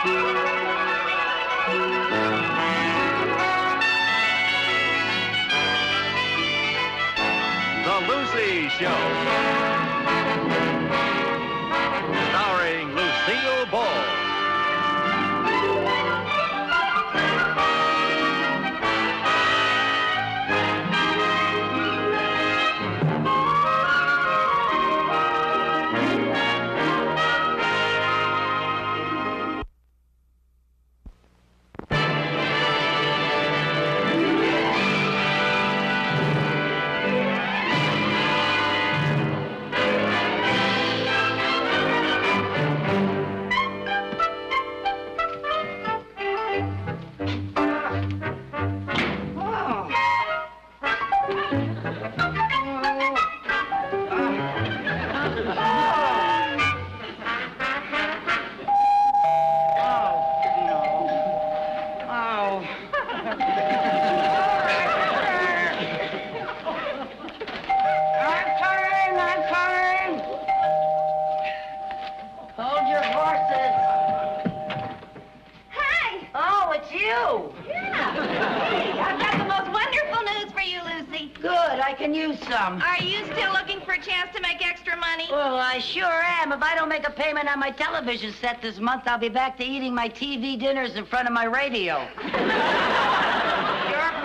The Lucy Show. Starring Lucille Ball. On my television set this month, I'll be back to eating my TV dinners in front of my radio. Your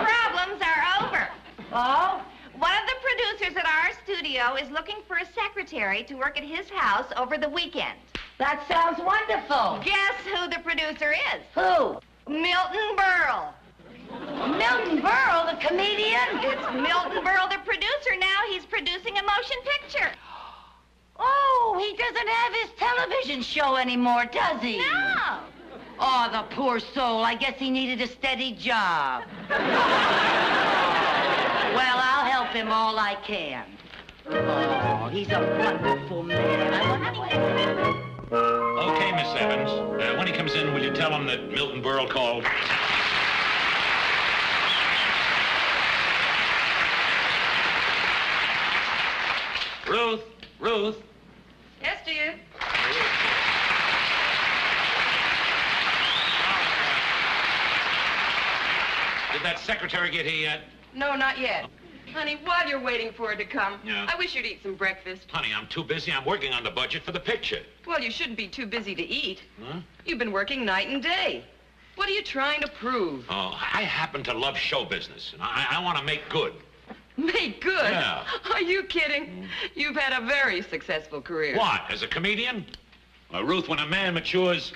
problems are over. Oh? One of the producers at our studio is looking for a secretary to work at his house over the weekend. That sounds wonderful. Guess who the producer is? Who? Milton Berle. Milton Berle, the comedian? It's Milton Berle, the producer. Now he's producing a motion picture. Oh, he doesn't have his television show anymore, does he? No. Oh, the poor soul. I guess he needed a steady job. Well, I'll help him all I can. Oh, he's a wonderful man. Okay, Miss Evans. When he comes in, will you tell him that Milton Berle called? Ruth. Yes, dear? Did that secretary get here yet? No, not yet. Honey, while you're waiting for her to come, Yeah. I wish you'd eat some breakfast. Honey, I'm too busy. I'm working on the budget for the picture. Well, you shouldn't be too busy to eat. Huh? You've been working night and day. What are you trying to prove? Oh, I happen to love show business, and I want to make good. Make good? Yeah. Are you kidding? You've had a very successful career. What, as a comedian? Ruth, when a man matures,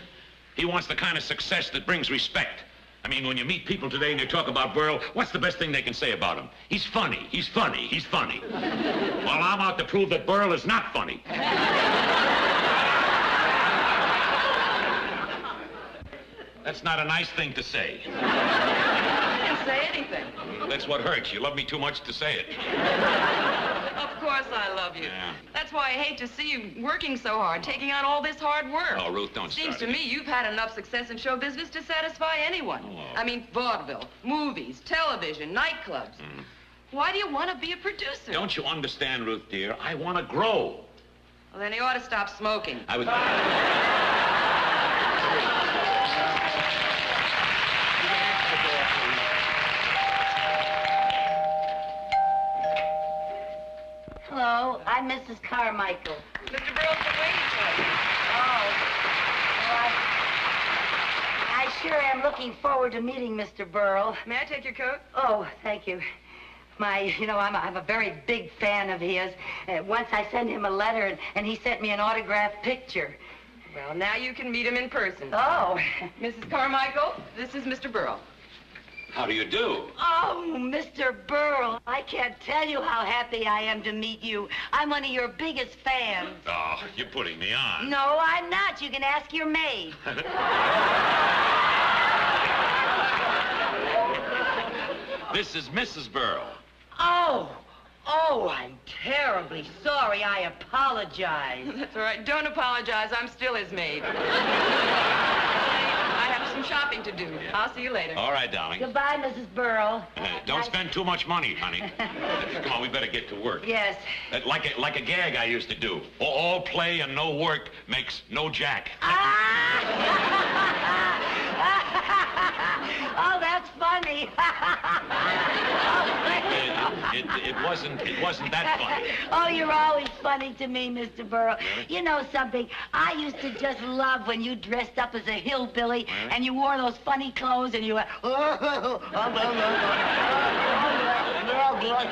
he wants the kind of success that brings respect. I mean, when you meet people today and you talk about Berle, what's the best thing they can say about him? He's funny, he's funny, he's funny. Well, I'm out to prove that Berle is not funny. That's not a nice thing to say. I didn't say anything. That's what hurts. You love me too much to say it. Of course I love you. Yeah. That's why I hate to see you working so hard, taking on all this hard work. Oh, Ruth, don't Seems start to me you've had enough success in show business to satisfy anyone. Oh. I mean, vaudeville, movies, television, nightclubs. Why do you want to be a producer? Don't you understand, Ruth, dear? I want to grow. Well, then you ought to stop smoking. I was... Hello, I'm Mrs. Carmichael. Mr. Berle's been waiting for you. Oh, well, I sure am looking forward to meeting Mr. Berle. May I take your coat? Oh, thank you. I'm a very big fan of his. Once I sent him a letter, and he sent me an autographed picture. Well, now you can meet him in person. Oh. Mrs. Carmichael, this is Mr. Berle. How do you do? Oh, Mr. Berle, I can't tell you how happy I am to meet you. I'm one of your biggest fans. Oh, you're putting me on. No, I'm not. You can ask your maid. This is Mrs. Berle. Oh, I'm terribly sorry. I apologize. That's all right. Don't apologize. I'm still his maid. I have some shopping to do. I'll see you later. All right, darling. Goodbye, Mrs. Berle. Don't spend too much money, honey. Come on, we better get to work. Yes. Like a gag I used to do. All play and no work makes no jack. Ah! Oh, that's funny. It wasn't that funny. Oh, you're always funny to me, Mr. Burrow. Really? You know something? I used to just love when you dressed up as a hillbilly and you wore those funny clothes and you went,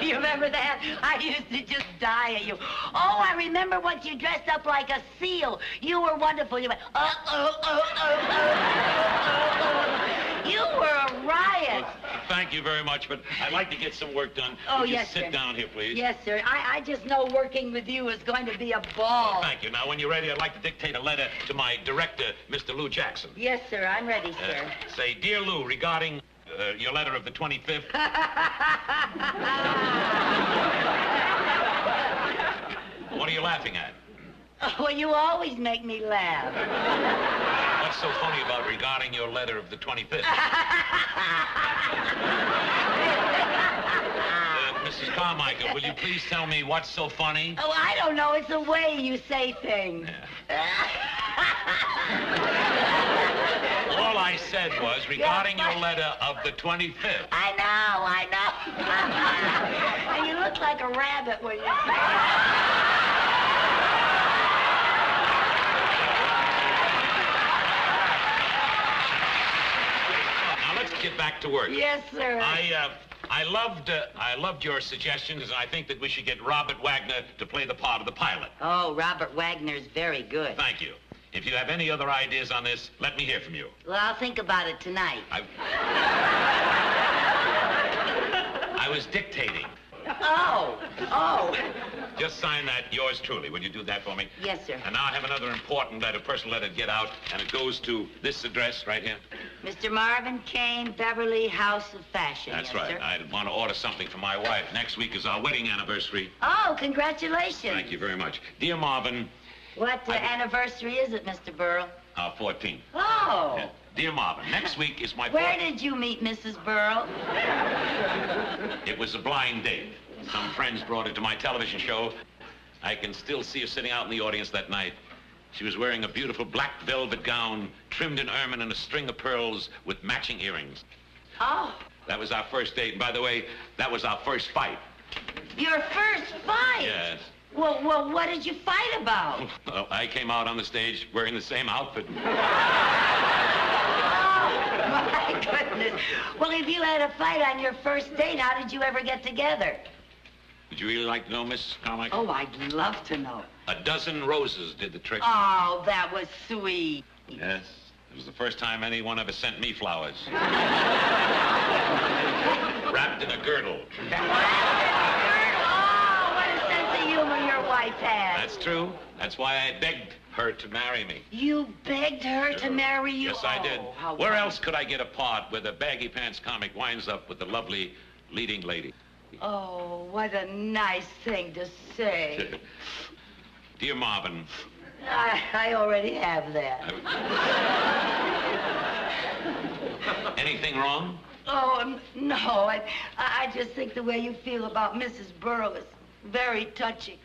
you remember that? I used to just die at you. Oh, I remember once you dressed up like a seal. You were wonderful. You went, You were a riot. Well, thank you very much, but I'd like to get some work done. Oh, Would you yes, sit sir. down here, please? Yes, sir. I just know working with you is going to be a ball. Thank you. Now, when you're ready, I'd like to dictate a letter to my director, Mr. Lou Jackson. Yes, sir. I'm ready, sir. Say, Dear Lou, regarding your letter of the 25th... What are you laughing at? Well, you always make me laugh. What's so funny about regarding your letter of the 25th? Mrs. Carmichael, will you please tell me what's so funny? Oh, I don't know. It's the way you say things. All I said was regarding your letter of the 25th. I know. And you look like a rabbit when you say Now let's get back to work. Yes, sir. I loved your suggestions, and I think that we should get Robert Wagner to play the part of the pilot. Oh, Robert Wagner's very good. Thank you. If you have any other ideas on this, let me hear from you. Well, I'll think about it tonight. I was dictating. Oh. Just sign that, yours truly. Would you do that for me? Yes, sir. And now I have another important letter, personal letter to get out, and it goes to this address right here. Mr. Marvin Kane, Beverly House of Fashion. That's yes, right. Sir. I want to order something for my wife. Next week is our wedding anniversary. Oh, congratulations. Thank you very much. Dear Marvin, What anniversary is it, Mr. Burrow? 14th. Oh. Yeah. Dear Marvin, next week is my... Where did you meet Mrs. Burrow? It was a blind date. Some friends brought her to my television show. I can still see her sitting out in the audience that night. She was wearing a beautiful black velvet gown, trimmed in ermine and a string of pearls with matching earrings. Oh. That was our first date. And by the way, that was our first fight. Your first fight? Yes. Well, what did you fight about? Well, I came out on the stage wearing the same outfit. Oh, my goodness. Well, if you had a fight on your first date, how did you ever get together? Would you really like to know, Mrs. Carmichael? Oh, I'd love to know. A dozen roses did the trick. Oh, that was sweet. Yes. It was the first time anyone ever sent me flowers. Wrapped in a girdle. Oh, what a sense of humor your wife has. That's true. That's why I begged her to marry me. You begged her to marry you? Yes, I did. Oh, how Where wonderful. else could I get a part where the baggy pants comic winds up with the lovely leading lady? Oh, what a nice thing to say. Dear Marvin, I already have that. anything wrong? Oh, no, I just think the way you feel about Mrs. Burrow is very touching.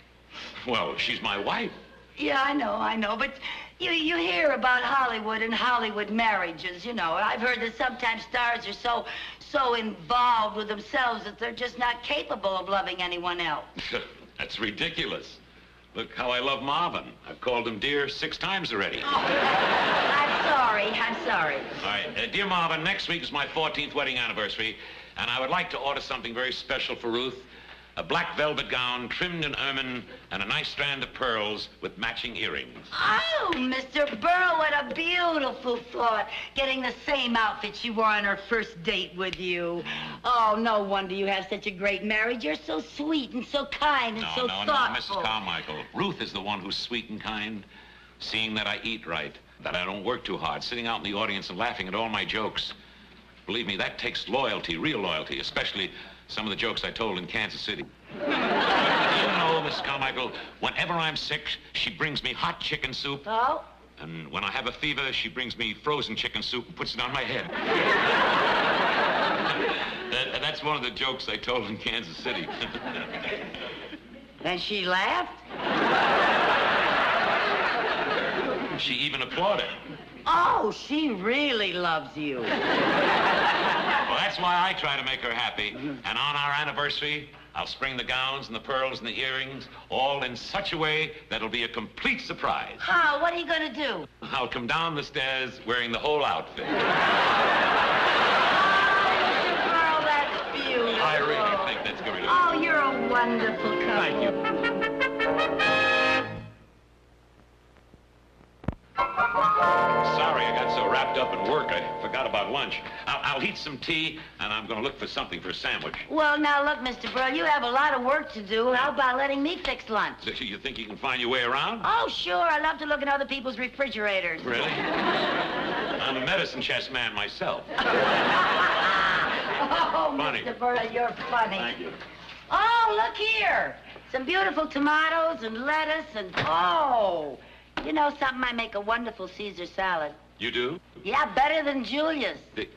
Well, she's my wife. Yeah, I know, but you hear about Hollywood and Hollywood marriages, you know. I've heard that sometimes stars are so involved with themselves that they're just not capable of loving anyone else. That's ridiculous. Look how I love Marvin. I've called him dear 6 times already. Oh, I'm sorry. All right, dear Marvin, next week is my 14th wedding anniversary, and I would like to order something very special for Ruth. A black velvet gown trimmed in ermine and a nice strand of pearls with matching earrings. Oh, Mr. Burrow, what a beautiful thought. Getting the same outfit she wore on her first date with you. Oh, no wonder you have such a great marriage. You're so sweet and so kind and so No, thoughtful. Mrs. Carmichael. Ruth is the one who's sweet and kind, seeing that I eat right, that I don't work too hard, sitting out in the audience and laughing at all my jokes. Believe me, that takes loyalty, real loyalty, especially some of the jokes I told in Kansas City. You know, Mrs. Carmichael, whenever I'm sick, she brings me hot chicken soup. Oh? And when I have a fever, she brings me frozen chicken soup and puts it on my head. That's one of the jokes I told in Kansas City. And she laughed? She even applauded. Oh, she really loves you. Well, that's why I try to make her happy. And on our anniversary, I'll spring the gowns and the pearls and the earrings, all in such a way that it'll be a complete surprise. How? What are you going to do? I'll come down the stairs wearing the whole outfit. Oh, that's beautiful. I really think that's going to be. Oh, you're a wonderful couple. Thank you. Sorry, I got so wrapped up in work, I forgot about lunch. I'll heat some tea, and I'm going to look for something for a sandwich. Well, now, look, Mr. Burl, you have a lot of work to do. How about letting me fix lunch? You think you can find your way around? Oh, sure. I love to look in other people's refrigerators. Really? I'm a medicine chest man myself. Oh, Funny. Mr. Burl, you're funny. Thank you. Oh, look here. Some beautiful tomatoes and lettuce and, oh, you know something? I make a wonderful Caesar salad. You do? Yeah, better than Julius. Caesar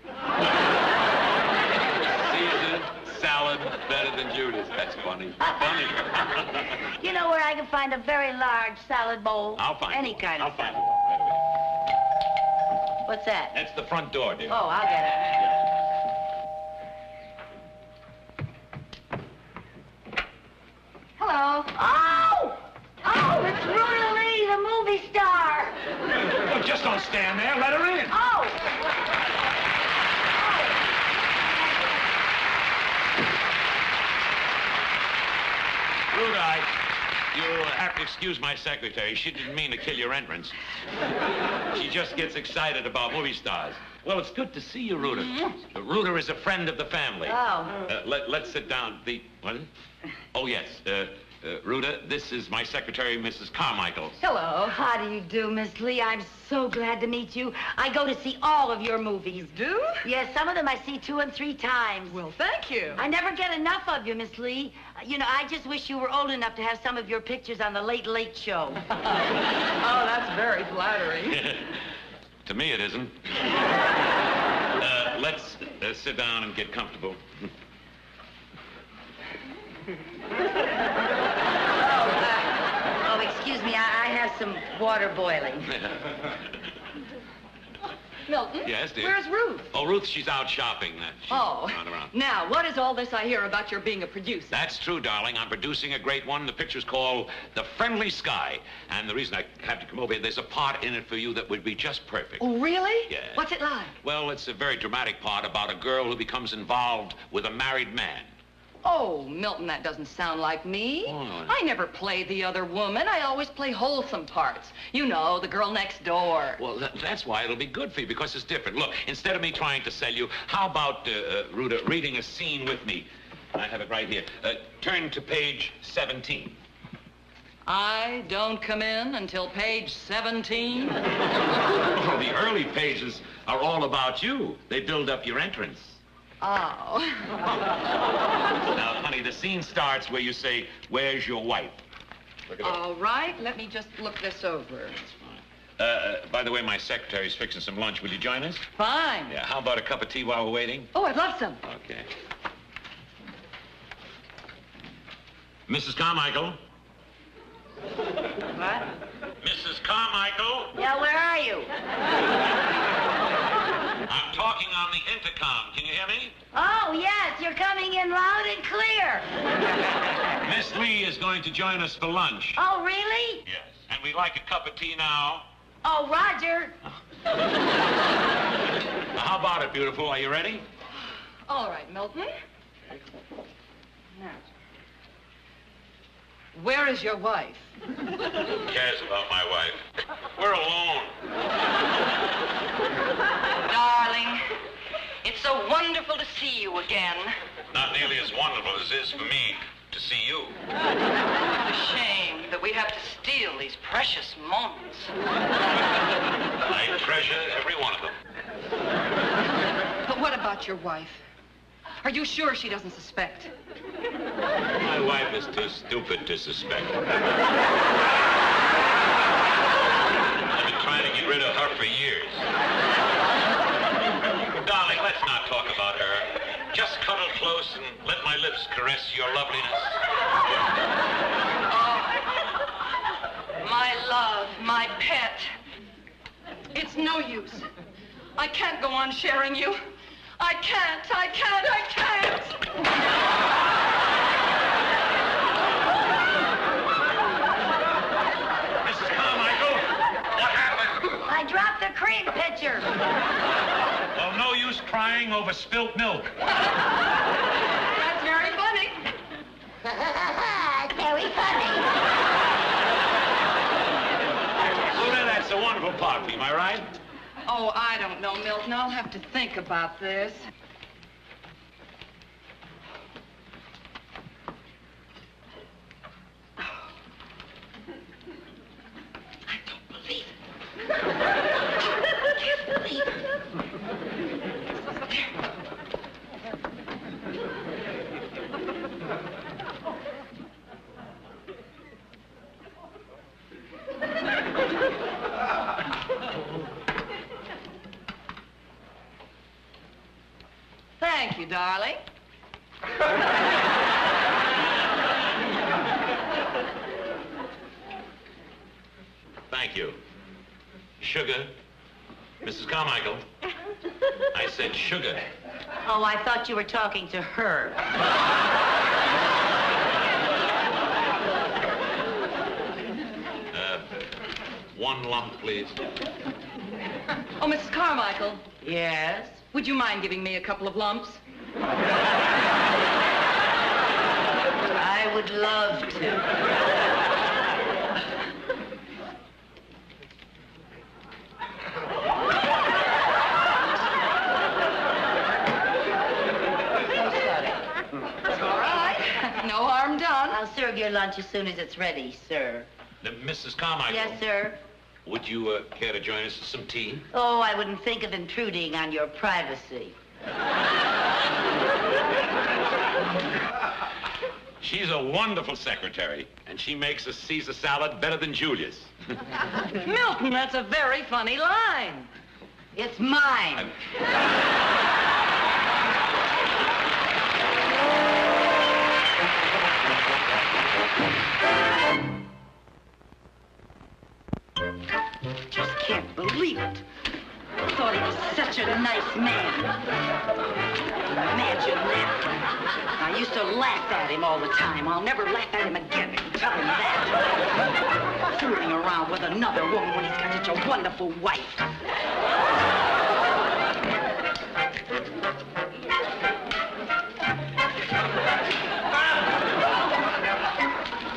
salad better than Judas. That's funny. Funny. You know where I can find a very large salad bowl? I'll find Any one. kind of I'll find salad. one right away. What's that? That's the front door, dear. Oh, I'll get it. Hello. Oh! Oh, it's Ruta Lee, the movie star. Well, just don't stand there. Let her in. Oh! Ruda, you'll have to excuse my secretary. She didn't mean to kill your entrance. She just gets excited about movie stars. Well, it's good to see you, Ruta. Ruta is a friend of the family. Oh. Let's sit down. What? Oh, yes. Ruta, this is my secretary, Mrs. Carmichael. Hello. How do you do, Miss Lee? I'm so glad to meet you. I go to see all of your movies. Do? Yes, some of them I see 2 and 3 times. Well, thank you. I never get enough of you, Miss Lee. You know, I just wish you were old enough to have some of your pictures on the Late Late Show. Oh, that's very flattering. To me, it isn't. Let's sit down and get comfortable. Oh, excuse me, I have some water boiling. Milton? Yes, dear? Where's Ruth? Oh, Ruth, she's out shopping. She's Oh. not around. Now, what is all this I hear about your being a producer? That's true, darling. I'm producing a great one. The picture's called The Friendly Sky. And the reason I have to come over here, there's a part in it for you that would be just perfect. Oh, really? Yeah. What's it like? Well, it's a very dramatic part about a girl who becomes involved with a married man. Oh, Milton, that doesn't sound like me. Oh, no. I never play the other woman. I always play wholesome parts. You know, the girl next door. Well, that's why it'll be good for you, because it's different. Look, instead of me trying to sell you, how about, Ruta, reading a scene with me? I have it right here. Turn to page 17. I don't come in until page 17. Oh, the early pages are all about you. They build up your entrance. Oh. Now, honey, the scene starts where you say, "Where's your wife?" Look it up. All right, let me just look this over. By the way, my secretary's fixing some lunch. Will you join us? Fine. Yeah, how about a cup of tea while we're waiting? Oh, I'd love some. Okay. Mrs. Carmichael? What? Mrs. Carmichael? Yeah, where are you? I'm talking on the intercom. Can you hear me? Oh, yes, you're coming in loud and clear. Miss Lee is going to join us for lunch. Oh, really? Yes. And we'd like a cup of tea now. Oh, Roger. Now, how about it, beautiful? Are you ready? All right, Milton. Now, where is your wife? Who cares about my wife? We're alone. Darling, it's so wonderful to see you again. Not nearly as wonderful as it is for me to see you. What a shame that we have to steal these precious moments. I treasure every one of them. But what about your wife? Are you sure she doesn't suspect? My wife is too stupid to suspect. I've been trying to get rid of her for years. Darling, let's not talk about her. Just cuddle close and let my lips caress your loveliness. Oh, my love, my pet. It's It's no use. I can't go on sharing you. I can't. Mrs. Carmichael, what happened? I dropped the cream pitcher. Well, no use crying over spilt milk. That's very funny. Very funny. Luna, that's a wonderful party, am I right? Oh, I don't know, Milton. I'll have to think about this. I don't believe it. I can't believe it. Thank you, darling. Thank you. Sugar. Mrs. Carmichael. I said sugar. Oh, I thought you were talking to her. One lump, please. Oh, Mrs. Carmichael, Yes? would you mind giving me a couple of lumps? I would love to. It's all right. No harm done. I'll serve your lunch as soon as it's ready, sir. Mrs. Carmichael. Yes, sir? Would you care to join us for some tea? Oh, I wouldn't think of intruding on your privacy. She's a wonderful secretary, and she makes a Caesar salad better than Julia's. Milton, that's a very funny line. It's mine. Just can't believe it. Thought he was such a nice man. Imagine that. I used to laugh at him all the time. I'll never laugh at him again. Tell him that. Fooling around with another woman when he's got such a wonderful wife.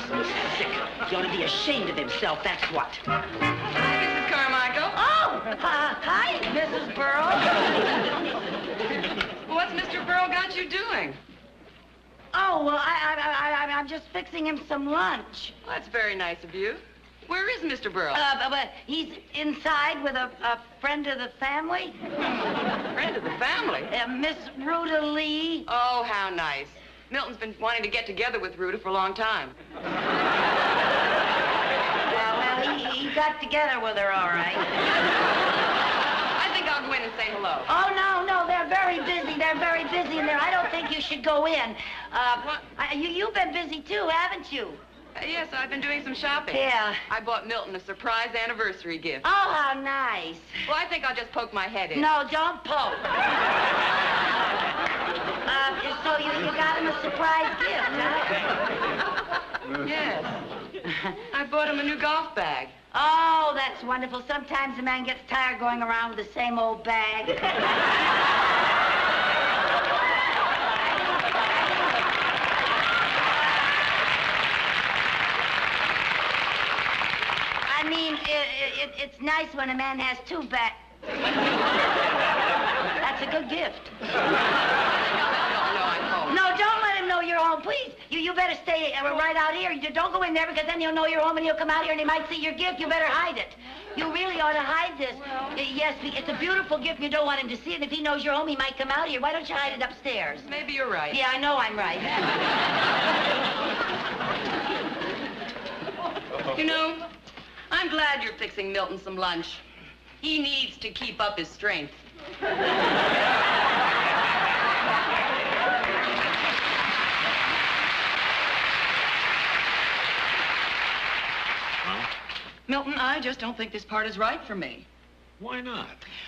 So sick. He ought to be ashamed of himself, that's what. Mrs. Carmichael. Oh, hi, Mrs. Burrows. What's Mr. Burl got you doing? Oh, well, I'm just fixing him some lunch. Well, that's very nice of you. Where is Mr. Burl? But he's inside with a friend of the family. Friend of the family. Miss Rhoda Lee. Oh, how nice. Milton's been wanting to get together with Rhoda for a long time. Well, he got together with her, all right. I think I'll go in and say hello. Oh, no, they're very busy. They're very busy in there. I don't think you should go in. What? You've been busy, too, haven't you? Yes, I've been doing some shopping. Yeah. I bought Milton a surprise anniversary gift. Oh, how nice. Well, I think I'll just poke my head in. No, don't poke. So you got him a surprise gift, huh? Yes. I bought him a new golf bag. Oh, that's wonderful. Sometimes a man gets tired going around with the same old bag. I mean, it's nice when a man has two bags. That's a good gift. No, I'm home. No, don't let him know you're home, please. You better stay right out here. You don't go in there because then he'll know you're home and he'll come out here and he might see your gift. You better hide it. You really ought to hide this. Yes, it's a beautiful gift. You don't want him to see it. If he knows you're home, he might come out here. Why don't you hide it upstairs? Maybe you're right. Yeah, I know I'm right. You know, I'm glad you're fixing Milton some lunch. He needs to keep up his strength. Milton, I just don't think this part is right for me. Why not?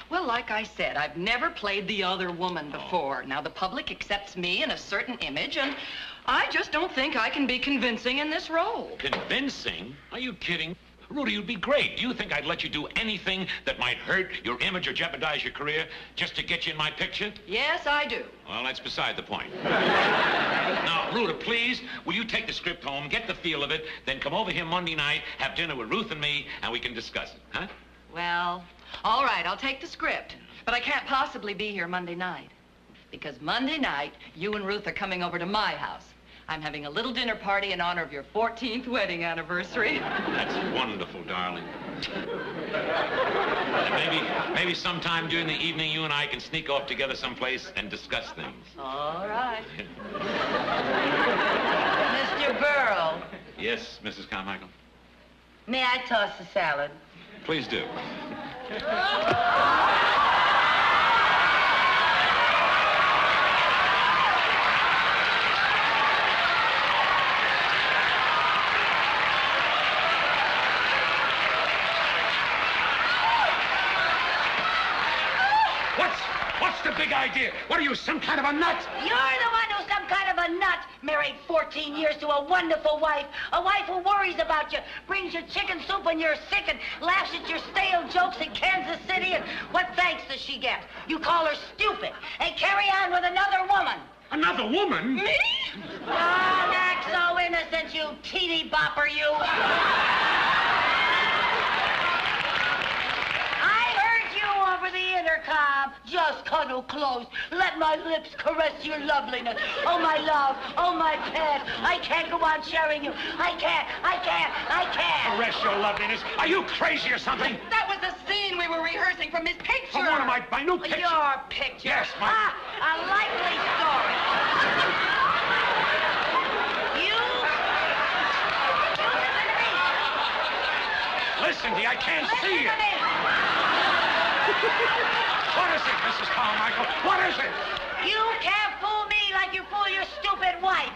Well, like I said, I've never played the other woman before. Now, the public accepts me in a certain image, and I just don't think I can be convincing in this role. Convincing? Are you kidding? Rudy, you'd be great. Do you think I'd let you do anything that might hurt your image or jeopardize your career just to get you in my picture? Yes, I do. Well, that's beside the point. Now, Ruta, please, will you take the script home, get the feel of it, then come over here Monday night, have dinner with Ruth and me, and we can discuss it, huh? Well, all right, I'll take the script. But I can't possibly be here Monday night. Because Monday night, you and Ruth are coming over to my house. I'm having a little dinner party in honor of your 14th wedding anniversary. That's wonderful, darling. And maybe sometime during the evening, you and I can sneak off together someplace and discuss things. All right. Mr. Berles, Yes, Mrs. Carmichael? may I toss the salad? Please do. What's the big idea? What are you, some kind of a nut? You're the one who's some kind of a nut. Married 14 years to a wonderful wife. A wife who worries about you, brings you chicken soup when you're sick, and laughs at your stale jokes in Kansas City. And what thanks does she get? You call her stupid and carry on with another woman. Another woman? Me? Don't act so innocent, you teeny bopper, you. Over the intercom. Just cuddle close. Let my lips caress your loveliness. Oh, my love. Oh, my pet. I can't go on sharing you. I can't. Caress your loveliness. Are you crazy or something? That was the scene we were rehearsing from his picture. From one of my new pictures. Your picture. Yes, my... A likely story. Listen to me. I can't see you. Listen to me. What is it, Mrs. Carmichael? What is it? You can't fool me like you fool your stupid wife.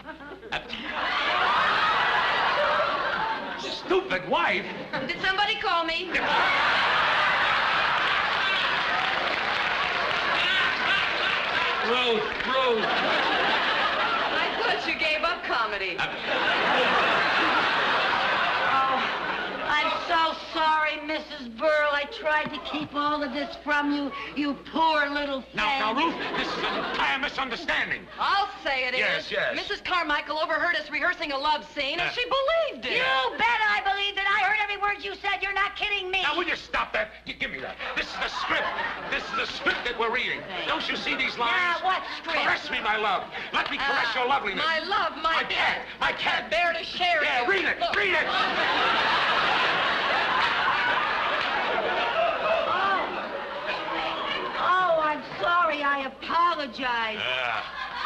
Stupid wife? Did somebody call me? Ruth. I thought you gave up comedy. I'm so sorry, Mrs. Berles. I tried to keep all of this from you, you poor little thing. Now, Ruth, this is an entire misunderstanding. I'll say it is. Yes. Mrs. Carmichael overheard us rehearsing a love scene, and she believed it. You bet I believed it. I heard every word you said. You're not kidding me. Now, will you stop that? You give me that. This is the script. This is the script that we're reading. Don't you see these lines? Yeah, what script? Caress me, my love. Let me caress your loveliness. My love, my pet. My cat. Bear to share it. Yeah, read it. Look. Read it. Oh, I'm sorry. I apologize.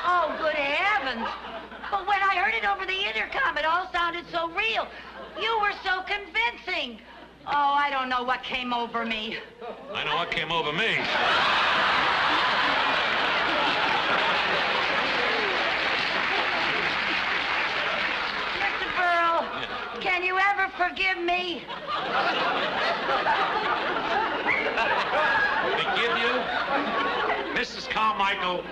Oh, good heavens. But when I heard it over the intercom, it all sounded so real. You were so convincing. Oh, I don't know what came over me. I know what came over me. Mr. Berles, can you ever forgive me? Forgive you? Mrs. Carmichael.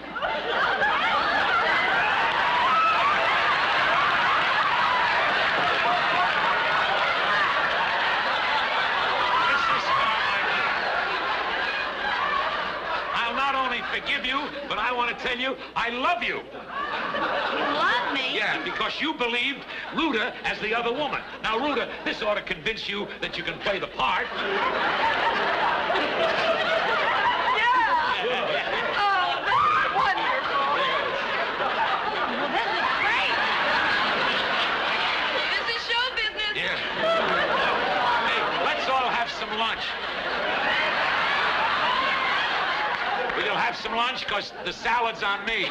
I'll not only forgive you, but I want to tell you I love you. You love me? Yeah, because you believed Ruta as the other woman. Now, Ruta, this ought to convince you that you can play the part. Oh, that's wonderful. Well, this is great. This is show business. Yeah. Hey, let's all have some lunch. We'll have some lunch because the salad's on me.